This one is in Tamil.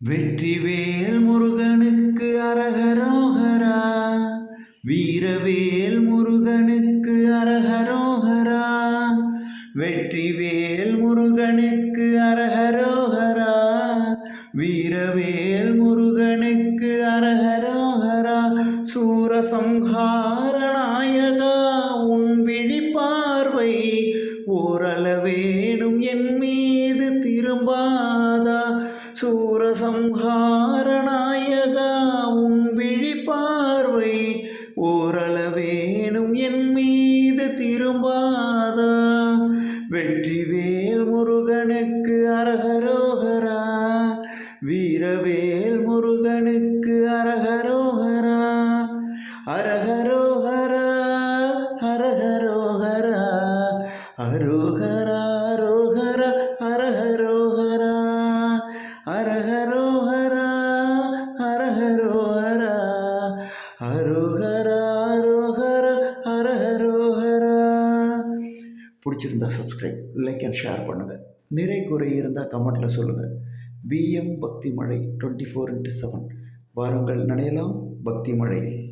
வெற்றிவேல் முருகனுக்கு அரகரோகரா, வீரவேல் முருகனுக்கு அரகரோகரா, வெற்றிவேல் முருகனுக்கு அரகரோகரா, வீரவேல் முருகனுக்கு அரகரோகரா. சூரசம்ஹார நாயகா உன் விழி பார்வை ஓரளவேனும் என் மீது திரும்பாதா. சூரசம்ஹார நாயகா உன் விழி பார்வை ஓரளவேனும் என் மீது திரும்பாதா. வெற்றிவேல் முருகனுக்கு அரகரோகரா, வீரவேல் முருகனுக்கு அரகரோகரா. அரகரோகரா அரகரோகரா, அரோகரா அரோகரா அரகரோகரா, அரகரோகரா அரகரோகரா, அரோகரா அரோகரா அரகரோகரா. பிடிச்சிருந்தா சப்ஸ்கிரைப், லைக் அண்ட் ஷேர் பண்ணுங்கள். நிறை குறை இருந்தால் கமெண்ட்டில் சொல்லுங்கள். பிஎம் பக்தி மழை 24x7. வாருங்கள் நனையலாம் பக்தி மழையில்.